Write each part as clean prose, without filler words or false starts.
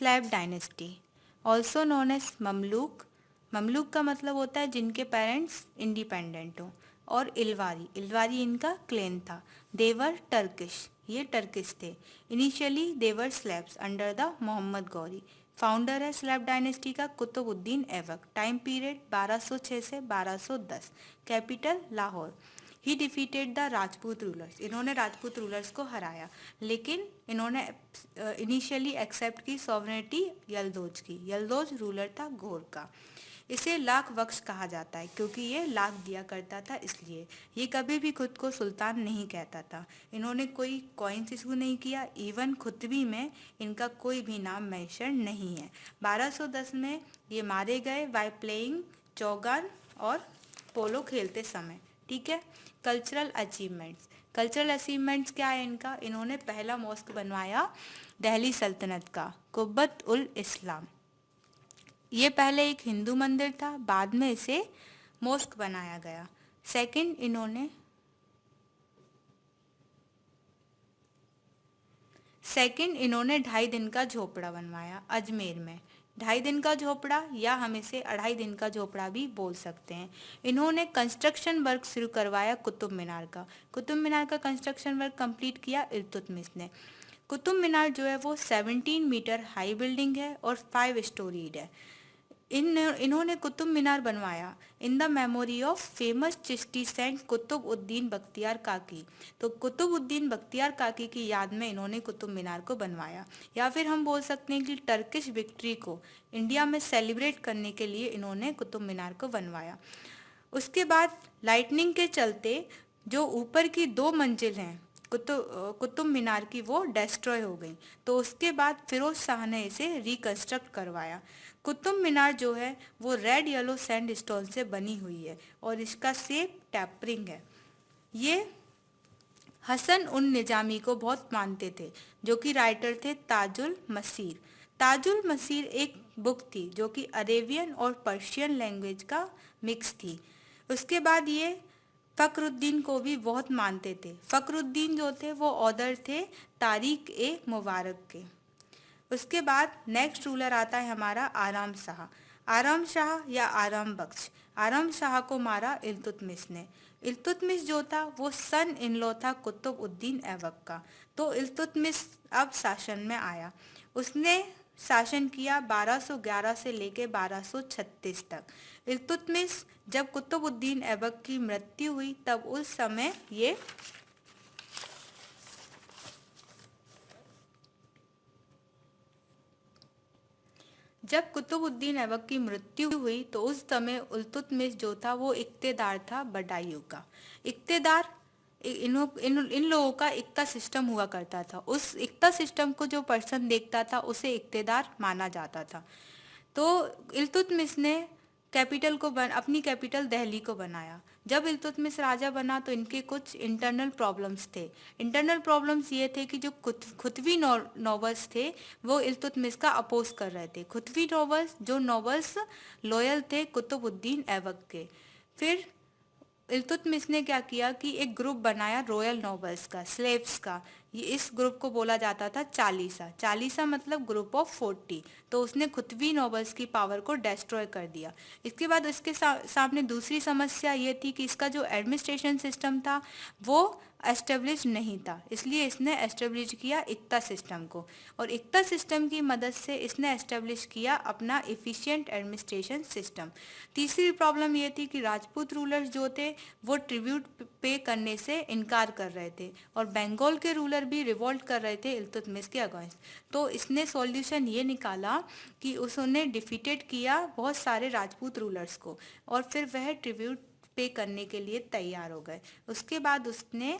Slab dynasty also known as Mamluk. Mamluk का मतलब होता है जिनके पेरेंट्स इंडिपेंडेंट हों। और इलवारी, इलवारी इनका क्लेन था। देवर टर्किश, ये टर्किश थे। Initially they were slaves under the Mohammad Ghori. Founder है स्लैब डायनेस्टी का कुतुबुद्दीन ऐबक। टाइम पीरियड 1206 से 1210। Capital Lahore. He defeated the Rajput rulers, इन्होंने राजपूत रूलर्स को हराया। लेकिन इन्होंने इनिशियली एक्सेप्ट की सॉवरेनिटी यलदौज की। यलदौज रूलर था घोर का। इसे लाख बख्श कहा जाता है क्योंकि ये लाख दिया करता था, इसलिए ये कभी भी खुद को सुल्तान नहीं कहता था। इन्होंने कोई कॉइन्स इशू नहीं किया, इवन खुतबी में इनका कोई भी नाम मेंशन नहीं है। 1210 में ये मारे गए बाय प्लेइंग चौगान और पोलो खेलते समय। ठीक है। कल्चरल अचीवमेंट्स, कल्चरल अचीवमेंट्स क्या है इनका? इन्होंने पहला मॉस्क बनवाया दिल्ली सल्तनत का, कुब्बत उल इस्लाम। ये पहले एक हिंदू मंदिर था, बाद में इसे मॉस्क बनाया गया। सेकंड इन्होंने 2.5 दिन का झोपड़ा बनवाया अजमेर में। 2.5 दिन का झोपड़ा, या हम इसे 2.5 दिन का झोपड़ा भी बोल सकते हैं। इन्होंने कंस्ट्रक्शन वर्क शुरू करवाया कुतुब मीनार का। कुतुब मीनार का कंस्ट्रक्शन वर्क कंप्लीट किया इल्तुतमिश ने। कुतुब मीनार जो है वो 17 मीटर हाई बिल्डिंग है और 5 स्टोरीड है। इन्होंने कुतुब मीनार बनवाया in the memory of famous Chishti saint Qutub Uddin Bakhtiyar Kaki. तो कुतुब उद्दीन बख्तियार काकी की याद में इन्होंने कुतुब मीनार को बनवाया। या फिर हम बोल सकते हैं कि टर्किश विक्ट्री को इंडिया में सेलिब्रेट करने के लिए इन्होंने कुतुब मीनार को बनवाया। उसके बाद लाइटनिंग के चलते जो ऊपर की 2 मंजिल हैं कुतुब मीनार की, वो डिस्ट्रॉय हो गई। तो उसके बाद फिरोज शाह ने इसे रिकंस्ट्रक्ट करवाया। कुतुब मीनार जो है वो रेड येलो सैंड स्टोन से बनी हुई है और इसका शेप टैपरिंग है। ये हसन उन निजामी को बहुत मानते थे, जो कि राइटर थे ताजुल मसीर। ताजुल मसीर एक बुक थी जो कि अरेबियन और पर्शियन लैंग्वेज का मिक्स थी। उसके बाद ये फ़खरुद्दीन को भी बहुत मानते थे। फ़खरुद्दीन जो थे वो ऑथर थे तारीख ए मुबारक के। उसके बाद नेक्स्ट रूलर आता है हमारा आराम शाह। आराम शाह या आराम बख्श। आराम शाह को मारा इल्तुतमिश ने। इल्तुतमिश जो था वो सन इन लॉ था कुतुब उद्दीन ऐबक का। तो इल्तुतमिश अब शासन में आया। उसने शासन किया 1211 से लेके 1236 तक। इल्तुतमिश जब कुतुबुद्दीन ऐबक की मृत्यु हुई तब उस समय ये जब कुतुबुद्दीन ऐबक की मृत्यु हुई तो उस समय इल्तुतमिश जो था वो इक्तेदार था बदायूं का। इक्तेदार इन लोगों का इक्ता सिस्टम हुआ करता था। उस इक्ता सिस्टम को जो पर्सन देखता था उसे इक्तेदार माना जाता था। तो इल्तुतमिश ने अपनी कैपिटल दिल्ली को बनाया। जब इल्तुतमिश राजा बना तो इनके कुछ इंटरनल प्रॉब्लम्स थे। इंटरनल प्रॉब्लम्स ये थे कि जो खुतवी नॉबल्स थे वो इल्तुतमिश का अपोज कर रहे थे। खुतवी नॉबल्स जो नॉबल्स लॉयल थे कुतुबुद्दीन ऐबक के। फिर इल्तुतमिश ने क्या किया कि एक ग्रुप बनाया रॉयल नोबल्स का, स्लेव्स का। ये इस ग्रुप को बोला जाता था चालीसा। चालीसा मतलब ग्रुप ऑफ 40। तो उसने खुतवी नोबल्स की पावर को डिस्ट्रॉय कर दिया। इसके बाद इसके सामने दूसरी समस्या ये थी कि इसका जो एडमिनिस्ट्रेशन सिस्टम था वो एस्टेब्लिश नहीं था, इसलिए इसने एस्टेब्लिश किया इक्ता सिस्टम को। और इक्ता सिस्टम की मदद से इसने एस्टेब्लिश किया अपना इफ़िशिएंट एडमिनिस्ट्रेशन सिस्टम। तीसरी प्रॉब्लम ये थी कि राजपूत रूलर्स जो थे वो ट्रिब्यूट पे करने से इनकार कर रहे थे और बंगाल के रूलर भी रिवोल्ट कर रहे थे इल्तुतमिश के अगेंस्ट। तो इसने सॉल्यूशन ये निकाला कि उसने डिफीटेड किया बहुत सारे राजपूत रूलर्स को और फिर वह ट्रिब्यूट पे करने के लिए तैयार हो गए। उसके बाद उसने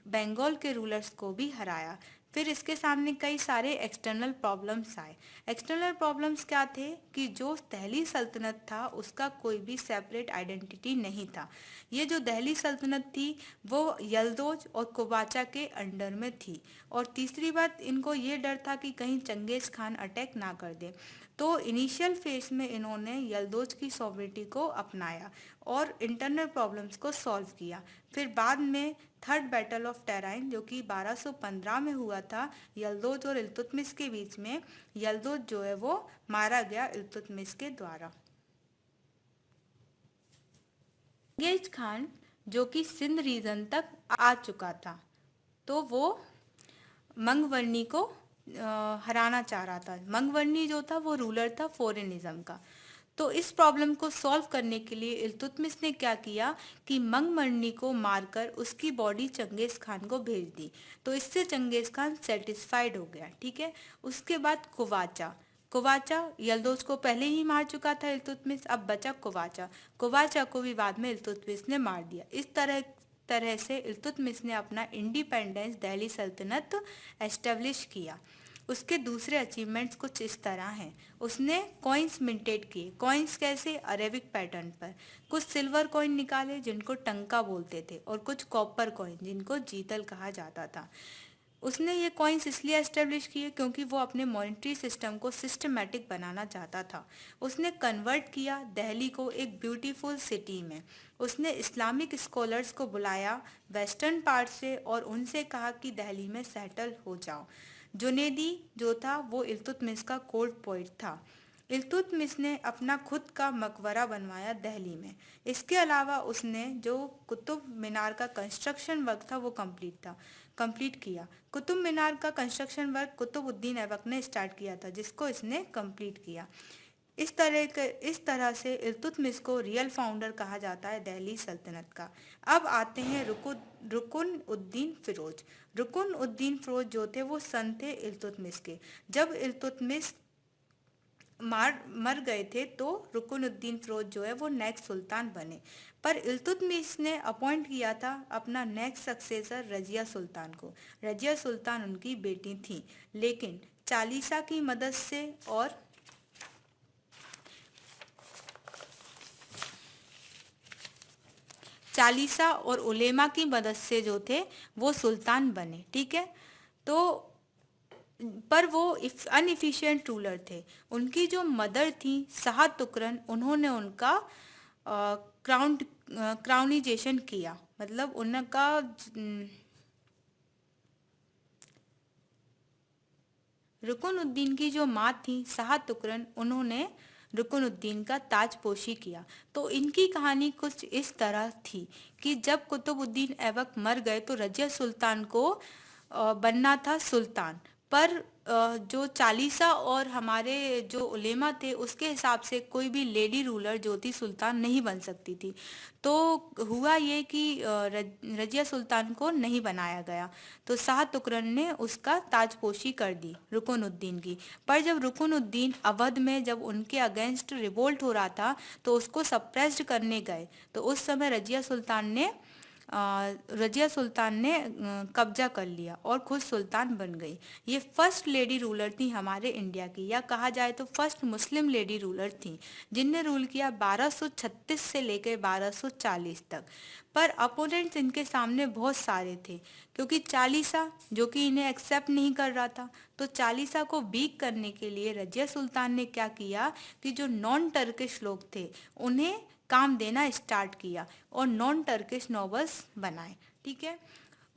बंगाल के रूलर्स को भी हराया। फिर इसके सामने कई सारे एक्सटर्नल प्रॉब्लम्स आए। एक्सटर्नल प्रॉब्लम्स क्या थे कि जो दिल्ली सल्तनत था उसका कोई भी सेपरेट आइडेंटिटी नहीं था। ये जो दिल्ली सल्तनत थी वो यलदौज और कुबाचा के अंडर में थी। और तीसरी बात, इनको ये डर था कि कहीं चंगेज़ खान अटैक ना कर दे। तो इनिशियल फेज में इन्होंने यल्दोज की सॉवरेटी को अपनाया और इंटरनल प्रॉब्लम्स को सॉल्व किया। फिर बाद में थर्ड बैटल ऑफ टेराइन जो कि 1215 में हुआ था यल्दोज और इल्तुतमिश के बीच में, यल्दोज जो है वो मारा गया इल्तुतमिश के द्वारा। चंगेज खान जो कि सिंध रीजन तक आ चुका था, तो वो मंगवर्नी को हराना चाह रहा था। मंगवर्नी जो था वो रूलर था फोरेनिज्म का। तो इस प्रॉब्लम को सॉल्व करने के लिए इल्तुतमिश ने क्या किया कि मंगवर्नी को मारकर उसकी बॉडी चंगेज खान को भेज दी। तो इससे चंगेज खान सेटिस्फाइड हो गया, ठीक है। उसके बाद कुवाचा। कुवाचा यल्दोज को पहले ही मार चुका था इल्तुतमिश, अब बचा कुवाचा। कुवाचा को भी बाद में इल्तुतमिश ने मार दिया। इस तरह से इल्तुतमिश ने अपना इंडिपेंडेंस दिल्ली सल्तनत एस्टेब्लिश किया। उसके दूसरे अचीवमेंट्स कुछ इस तरह हैं। उसने कॉइन्स मिंटेड किए। कॉइन्स कैसे? अरेबिक पैटर्न पर। कुछ सिल्वर कॉइन निकाले जिनको टंका बोलते थे, और कुछ कॉपर कॉइन जिनको जीतल कहा जाता था। उसने ये कॉइन्स इसलिए एस्टेब्लिश किए क्योंकि वो अपने मॉनेटरी सिस्टम को सिस्टमेटिक बनाना चाहता था। उसने कन्वर्ट किया दिल्ली को एक ब्यूटीफुल सिटी में। उसने इस्लामिक स्कॉलर्स को बुलाया वेस्टर्न पार्ट से और उनसे कहा कि दिल्ली में सेटल हो जाओ। जुनेदी जो था वो इल्तुतमिश का कोर्ट पोइट था। इल्तुतमिश ने अपना खुद का मकबरा बनवाया दिल्ली में। इसके अलावा उसने जो कुतुब मीनार का कंस्ट्रक्शन वर्क था वो कंप्लीट किया। कुतुब मीनार का कंस्ट्रक्शन वर्क कुतुबुद्दीन ऐबक ने स्टार्ट किया था, जिसको इसने कंप्लीट किया। इस तरह से इल्तुतमिश को रियल फाउंडर कहा जाता है दिल्ली सल्तनत का। अब आते हैं रुकुन उद्दीन फिरोज। रुकुन उद्दीन फिरोज जो थे वो सन थे इल्तुतमिश के। जब इल्तुतमिश मर गए थे तो रुकुनुद्दीन फिरोज जो है वो नेक्स्ट सुल्तान बने। पर इल्तुतमिश ने अपॉइंट किया था अपना नेक्स्ट सक्सेसर रजिया सुल्तान को। रजिया सुल्तान उनकी बेटी थी, लेकिन चालीसा की मदद से और चालीसा और उलेमा की मदद से जो थे वो सुल्तान बने, ठीक है। तो पर वो अनइफिशिएंट रूलर थे। उनकी जो मदर थी शाह तुकरन, उन्होंने उनका क्राउनिजेशन किया, मतलब उनका रुकनुद्दीन की जो माँ थी शाह तुकरन, उन्होंने रुकनुद्दीन का ताजपोशी किया। तो इनकी कहानी कुछ इस तरह थी कि जब कुतुबुद्दीन ऐबक मर गए तो रजिया सुल्तान को बनना था सुल्तान। पर जो चालीसा और हमारे जो उलेमा थे उसके हिसाब से कोई भी लेडी रूलर जो थी सुल्तान नहीं बन सकती थी। तो हुआ ये कि रजिया सुल्तान को नहीं बनाया गया, तो शाह तुकरन ने उसका ताजपोशी कर दी रुकनुद्दीन की। पर जब रुकनुद्दीन अवध में जब उनके अगेंस्ट रिवोल्ट हो रहा था तो उसको सप्रेस्ड करने गए, तो उस समय रजिया सुल्तान ने कब्जा कर लिया और खुद सुल्तान बन गई। ये फर्स्ट लेडी रूलर थी हमारे इंडिया की, या कहा जाए तो फर्स्ट मुस्लिम लेडी रूलर थी, जिनने रूल किया 1236 से लेकर 1240 तक। पर अपोनेंट्स इनके सामने बहुत सारे थे, क्योंकि चालीसा जो कि इन्हें एक्सेप्ट नहीं कर रहा था। तो चालीसा को बीक करने के लिए रजिया सुल्तान ने क्या किया कि जो नॉन टर्किश लोग थे उन्हें काम देना स्टार्ट किया और नॉन टर्किश नॉवेल्स बनाए, ठीक है।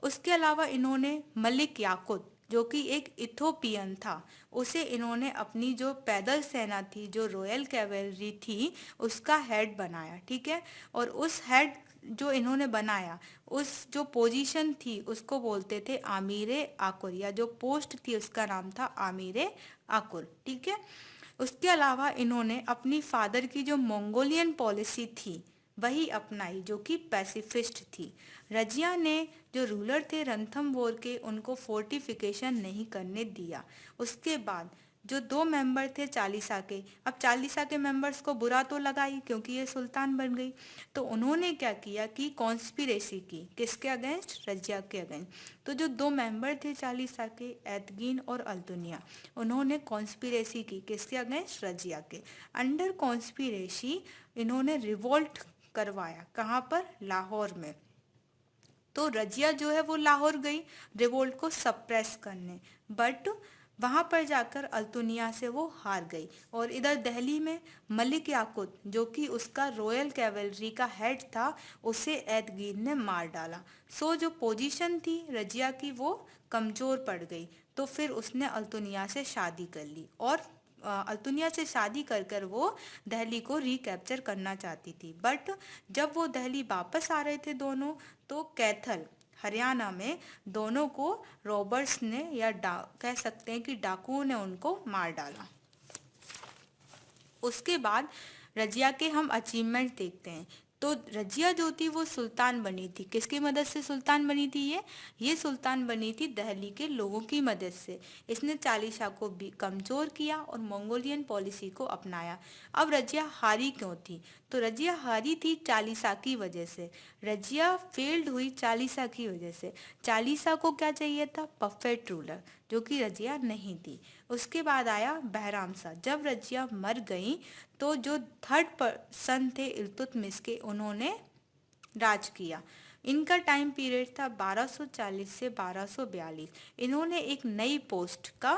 उसके अलावा इन्होंने मलिक याकुत जो कि एक इथोपियन था, उसे इन्होंने अपनी जो पैदल सेना थी, जो रॉयल कैवेलरी थी, उसका हेड बनाया, ठीक है। और उस हेड जो इन्होंने बनाया, उस जो पोजीशन थी उसको बोलते थे आमीरे आकुर, या जो पोस्ट थी उसका नाम था आमीरे आकुर, ठीक है। उसके अलावा इन्होंने अपनी फादर की जो मंगोलियन पॉलिसी थी वही अपनाई, जो कि पैसिफिस्ट थी। रजिया ने जो रूलर थे रणथंभोर के, उनको फोर्टिफिकेशन नहीं करने दिया। उसके बाद जो दो मेंबर थे चालीसा के, अब चालीसा के मेंबर्स को बुरा तो लगा ही क्योंकि ये सुल्तान बन गई, तो उन्होंने क्या किया कि कॉन्स्पिरेसी की, किसके अगेंस्ट? रजिया के अगेंस्ट। तो जो दो मेंबर थे चालीसा के, एतगीन और अल्तुनिया, उन्होंने कॉन्स्पिरेसी की, किसके अगेंस्ट? रजिया के। अंडर कॉन्स्पिरेसी इन्होंने रिवोल्ट करवाया, कहाँ पर? लाहौर में। तो रजिया जो है वो लाहौर गई रिवोल्ट को सप्रेस करने, बट वहां पर जाकर अल्तुनिया से वो हार गई। और इधर दिल्ली में मलिक याकुत, जो कि उसका रॉयल कैवलरी का हेड था, उसे एदगीन ने मार डाला। सो जो पोजीशन थी रजिया की वो कमजोर पड़ गई। तो फिर उसने अल्तुनिया से शादी कर ली, और अल्तुनिया से शादी कर कर वो दिल्ली को रिकैप्चर करना चाहती थी। बट जब वो दिल्ली वापस आ रहे थे दोनों, तो कैथल हरियाणा में दोनों को रॉबर्ट्स ने या कह सकते हैं कि डाकुओं ने उनको मार डाला। उसके बाद रजिया के हम अचीवमेंट देखते हैं। तो रजिया जो थी वो सुल्तान बनी थी। किसकी मदद से सुल्तान बनी थी ये सुल्तान बनी थी दिल्ली के लोगों की मदद से। इसने चालीसा को भी कमजोर किया और मंगोलियन पॉलिसी को अपनाया। अब रजिया हारी क्यों थी? तो रजिया हारी थी चालीसा की वजह से। रजिया फेल्ड हुई चालीसा की वजह से। चालीसा को क्या चाहिए था? परफेक्ट रूलर, जो कि रजिया नहीं थी। उसके बाद आया बहराम शाह। जब रजिया मर गई तो जो थर्ड पर्सन थे इल्तुतमिश के, उन्होंने राज किया। इनका टाइम पीरियड था 1240 से 1242। इन्होंने एक नई पोस्ट का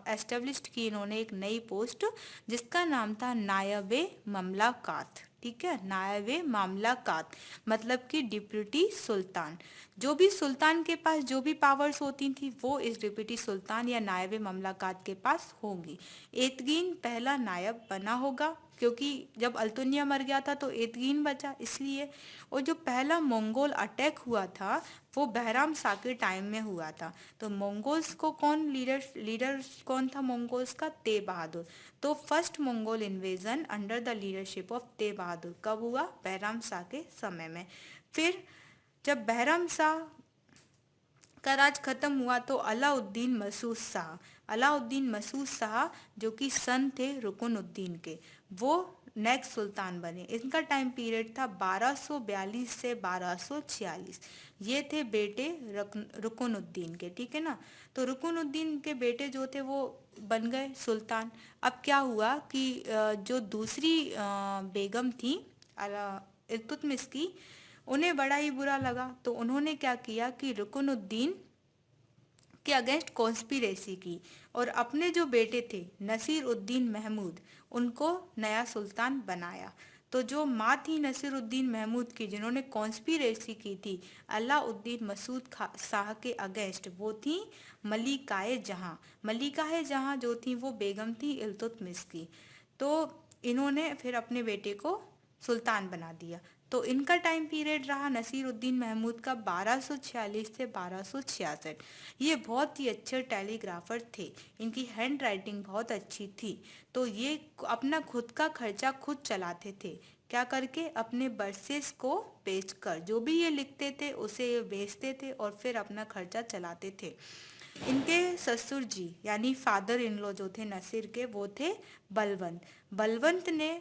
एस्टेब्लिश्ड की, इन्होंने एक नई पोस्ट जिसका नाम था नायबे ममलाकात। ठीक है, नायबे मामलाकात मतलब कि डिप्टी सुल्तान। जो भी सुल्तान के पास जो भी पावर्स होती थी वो इस डिप्टी सुल्तान या नायबे ममलाकात के पास होंगी। एतगीन पहला नायब बना होगा, क्योंकि जब अल्तुनिया मर गया था तो एतगीन बचा इसलिए। और जो पहला मंगोल अटैक हुआ था वो बहराम शाह के टाइम में हुआ था। तो मंगोल्स को कौन लीडर कौन था मंगोल्स का? तेग बहादुर। तो first Mongol invasion under the leadership of Tegh Bahadur कब हुआ? बहराम शाह के समय में। फिर जब बहराम शाह का राज खत्म हुआ तो अलाउद्दीन मसूद शाह जो कि सन थे रुकनुद्दीन के, वो नेक्स्ट सुल्तान बने। इनका टाइम पीरियड था 1242 से 1246। ये थे बेटे रुकनुद्दीन के। ठीक है ना? तो रुकनुद्दीन के बेटे जो थे वो बन गए सुल्तान। अब क्या हुआ कि जो दूसरी बेगम थी इल्तुतमिश की, उन्हें बड़ा ही बुरा लगा। तो उन्होंने क्या किया कि रुकनुद्दीन के अगेंस्ट कॉन्स्पिरेसी की, और अपने जो बेटे थे नसीर उद्दीन महमूद, उनको नया सुल्तान बनाया। तो जो माँ थी नसीर उद्दीन महमूद की, जिन्होंने कॉन्स्पिरेसी की थी अलाउद्दीन मसूद शाह के अगेंस्ट, वो थी मलिकाए जहाँ। मलिकाए जहाँ जो थी वो बेगम थी इल्तुतमिश की। तो इन्होंने फिर अपने बेटे को सुल्तान बना दिया। तो इनका टाइम पीरियड रहा नसीर उद्दीन महमूद का 1246 से 1266। ये बहुत ही अच्छे टेलीग्राफर थे, इनकी हैंड राइटिंग बहुत अच्छी थी। तो ये अपना खुद का खर्चा खुद चलाते थे। क्या करके? अपने बर्सेस को बेचकर जो भी ये लिखते थे उसे ये बेचते थे और फिर अपना खर्चा चलाते थे। इनके ससुर जी यानी फादर इन लॉ जो थे नसीर के, वो थे बलवंत। बलवंत ने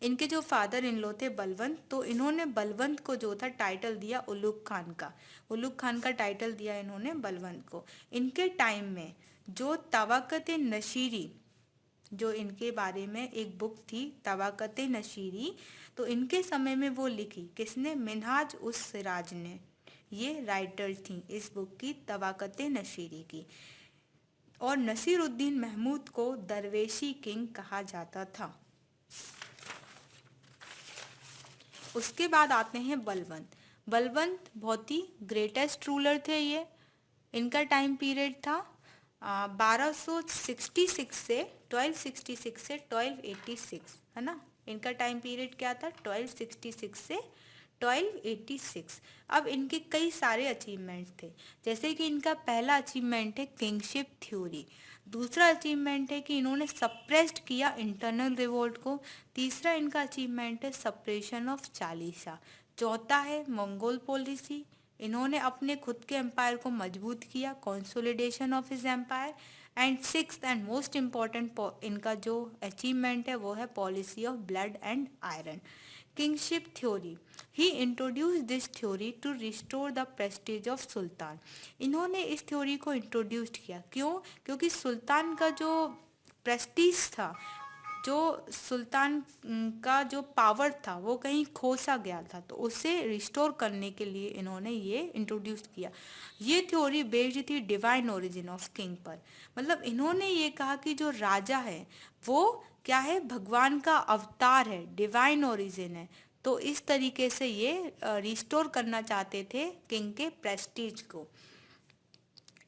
इनके जो फादर इन लॉ थे बलवंत, तो इन्होंने बलवंत को जो था टाइटल दिया उलुग खान का। उलुग खान का टाइटल दिया इन्होंने बलवंत को। इनके टाइम में जो तवाकत नशीरी, जो इनके बारे में एक बुक थी तवाकत नशीरी, तो इनके समय में वो लिखी किसने? मिनहाज उस सिराज ने। ये राइटर थी इस बुक की, तवाकत नशीरी की। और नसीर उद्दीन महमूद को दरवेशी किंग कहा जाता था। उसके बाद आते हैं बलवंत। बलवंत बहुत ही ग्रेटेस्ट रूलर थे ये। इनका टाइम पीरियड था 1266 से 1266 से 1286, है ना? इनका टाइम पीरियड क्या था? 1266 से 1286। अब इनके कई सारे अचीवमेंट्स थे, जैसे कि इनका पहला अचीवमेंट है किंगशिप थ्योरी। दूसरा अचीवमेंट है कि इन्होंने सप्रेस्ड किया इंटरनल रिवोल्ट को। तीसरा इनका अचीवमेंट है सप्रेशन ऑफ चालीसा। चौथा है मंगोल पॉलिसी, इन्होंने अपने खुद के एम्पायर को मजबूत किया, consolidation of his empire. And sixth and most important इनका जो अचीवमेंट है वो है policy of blood and iron. Kingship theory, he introduce this theory to restore the prestige of sultan. इन्होंने इस थ्योरी को इंट्रोड्यूस किया, क्यों? क्योंकि सुल्तान का जो प्रेस्टीज था, जो सुल्तान का जो पावर था वो कहीं खो सा गया था, तो उसे रिस्टोर करने के लिए इन्होंने ये इंट्रोड्यूस किया। ये थ्योरी बेस्ड थी डिवाइन ओरिजिन ऑफ किंग पर। मतलब इन्होंने ये कहा कि जो राजा है वो क्या है, भगवान का अवतार है, डिवाइन ओरिजिन है। तो इस तरीके से ये रिस्टोर करना चाहते थे किंग के प्रेस्टीज को।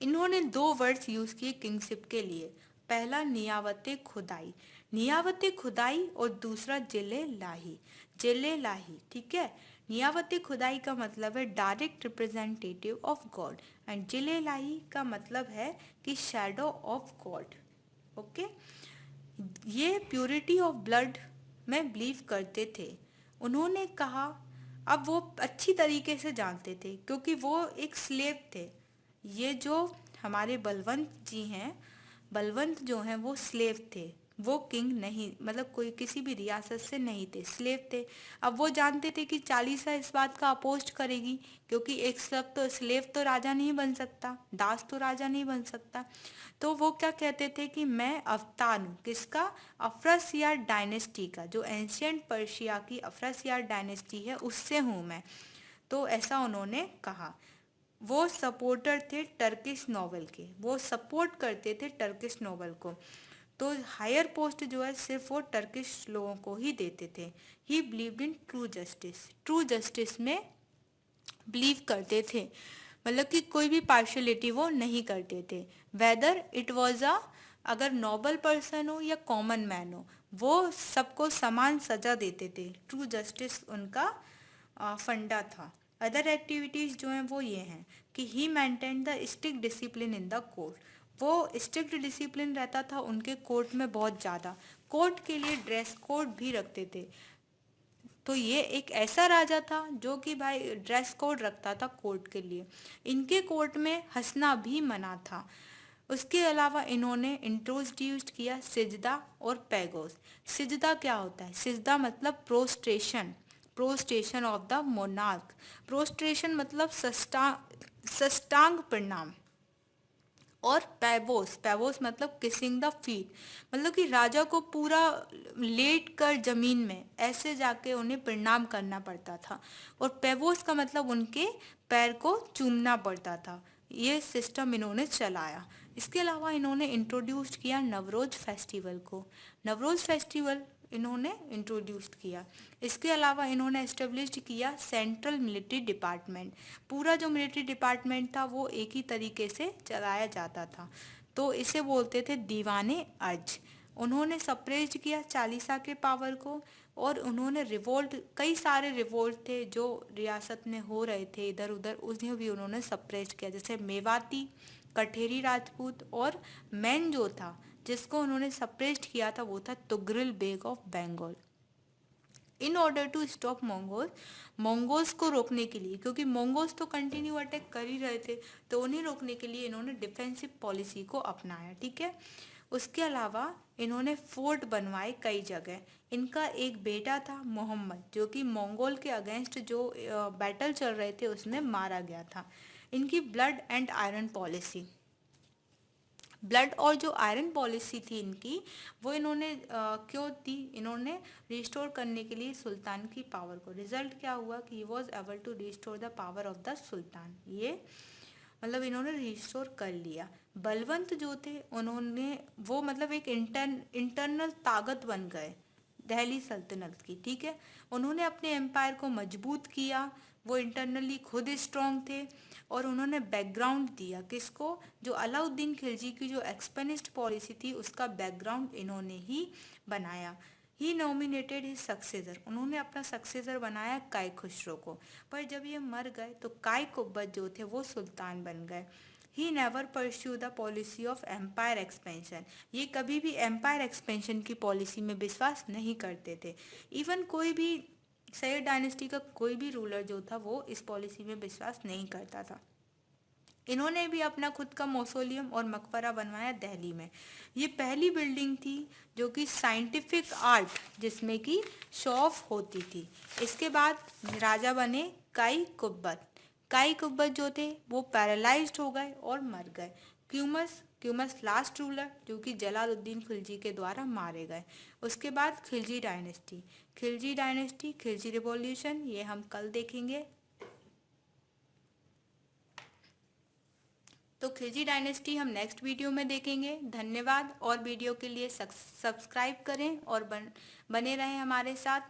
इन्होंने दो वर्ड्स यूज किए किंगशिप के लिए। पहला नियावते खुदाई, नियावते खुदाई, और दूसरा जिले लाही, जिले लाही। ठीक है। नियावते खुदाई का मतलब है direct representative of God, and जिले लाही का मतलब है कि शैडो ऑफ गॉड। ओके। ये प्योरिटी ऑफ ब्लड में बिलीव करते थे। उन्होंने कहा, अब वो अच्छी तरीके से जानते थे क्योंकि वो एक स्लेव थे। ये जो हमारे बलवंत जी हैं, बलवंत जो हैं वो स्लेव थे, वो किंग नहीं, मतलब कोई किसी भी रियासत से नहीं थे, स्लेव थे। अब वो जानते थे कि चालीसा इस बात का अपोस्ट करेगी, क्योंकि एक स्लेव तो राजा नहीं बन सकता, दास तो राजा नहीं बन सकता। तो वो क्या कहते थे कि मैं अवतार हूँ, किसका, अफ्रासियार डायनेस्टी का, जो एंशियंट पर्शिया की अफ्रासियार डायनेस्टी है उससे हूँ मैं। तो ऐसा उन्होंने कहा। वो सपोर्टर थे टर्किश नॉवल के, वो सपोर्ट करते थे टर्किश नॉवल को। तो हायर पोस्ट जो है सिर्फ वो टर्किश लोगों को ही देते थे। ही believed in true justice, true justice में बिलीव करते थे, मतलब कि कोई भी पार्शलिटी वो नहीं करते थे। वेदर इट वॉज अ, अगर नोबल पर्सन हो या कॉमन मैन हो, वो सबको समान सजा देते थे। ट्रू जस्टिस उनका फंडा था। अदर एक्टिविटीज़ जो हैं वो ये हैं कि he maintain the strict discipline in the court, वो स्ट्रिक्ट डिसिप्लिन रहता था उनके कोर्ट में बहुत ज़्यादा। कोर्ट के लिए ड्रेस कोड भी रखते थे। तो ये एक ऐसा राजा था जो कि भाई ड्रेस कोड रखता था कोर्ट के लिए। इनके कोर्ट में हंसना भी मना था। उसके अलावा इन्होंने इंट्रोड्यूस किया सिजदा और पैगोस। सिजदा क्या होता है, सिजदा मतलब prostration, prostration of the monarch. Prostration मतलब सष्टांग प्रणाम। और पैबोस, पैबोस मतलब किसिंग द फीट, मतलब कि राजा को पूरा लेट कर जमीन में ऐसे जाके उन्हें प्रणाम करना पड़ता था। और पैबोस का मतलब उनके पैर को चूमना पड़ता था। ये सिस्टम इन्होंने चलाया। इसके अलावा इन्होंने इंट्रोड्यूस किया नवरोज फेस्टिवल को। नवरोज फेस्टिवल इन्होंने इंट्रोड्यूस किया। इसके अलावा इन्होंने एस्टेब्लिश किया सेंट्रल मिलिट्री डिपार्टमेंट। पूरा जो मिलिट्री डिपार्टमेंट था वो एक ही तरीके से चलाया जाता था, तो इसे बोलते थे दीवाने अर्ज। उन्होंने सप्रेस्ड किया चालीसा के पावर को, और उन्होंने रिवोल्ट, कई सारे रिवोल्ट थे जो रियासत में हो रहे थे इधर उधर, उन्हें भी उन्होंने सप्रेस्ड किया। जैसे मेवाती, कठेरी राजपूत, और मैन जो था जिसको उन्होंने सप्रेस्ड किया था वो था Tughril Beg of Bengal. In order to stop Mongol, Mongols को रोकने के लिए, क्योंकि मंगोल्स तो कंटिन्यू अटैक कर ही रहे थे, तो उन्हें रोकने के लिए इन्होंने डिफेंसिव पॉलिसी को अपनाया। ठीक है। उसके अलावा इन्होंने फोर्ट बनवाए कई जगह। इनका एक बेटा था मोहम्मद, जो कि मंगोल के अगेंस्ट जो बैटल चल रहे थे उसमें मारा गया था। इनकी blood and iron policy, blood और जो आयरन पॉलिसी थी इनकी, वो इन्होंने क्यों दी, इन्होंने रिस्टोर करने के लिए सुल्तान की पावर को। रिजल्ट क्या हुआ कि he was able to restore the power of the sultan. ये मतलब इन्होंने रिस्टोर कर लिया। बलवंत जो थे उन्होंने, वो मतलब एक इंटरनल ताकत बन गए दिल्ली सल्तनत की। ठीक है। उन्होंने अपने एम्पायर को मजबूत किया, वो इंटरनली खुद स्ट्रांग थे। और उन्होंने बैकग्राउंड दिया किसको, जो अलाउद्दीन खिलजी की जो एक्सपेनिस्ट पॉलिसी थी उसका बैकग्राउंड इन्होंने ही बनाया। ही नॉमिनेटेड हिज सक्सेसर, उन्होंने अपना सक्सेसर बनाया काई खुसरो को। पर जब ये मर गए तो काई कुब्बत जो थे वो सुल्तान बन गए। He never pursue the policy of empire expansion, ये कभी भी एम्पायर एक्सपेंशन की पॉलिसी में विश्वास नहीं करते थे। इवन कोई भी सैयद डायनेस्टी का कोई भी रूलर जो था वो इस पॉलिसी में विश्वास नहीं करता था। इन्होंने भी अपना खुद का मौसोलियम और मकबरा बनवाया दिल्ली में। ये पहली बिल्डिंग थी जो कि साइंटिफिक आर्ट जिसमें कि शो ऑफ होती थी। इसके बाद राजा बने काई कुब्बत। काई कुब्बत जो थे वो पैरालाइज्ड हो गए और मर गए। क्यूमस क्यूमस लास्ट रूलर जो कि जलालुद्दीन खिलजी के द्वारा मारे गए। उसके बाद खिलजी डायनेस्टी, खिलजी रिवॉल्यूशन, ये हम कल देखेंगे। तो खिलजी डायनेस्टी हम नेक्स्ट वीडियो में देखेंगे। धन्यवाद। और वीडियो के लिए सब्सक्राइब करें और बने रहें हमारे साथ।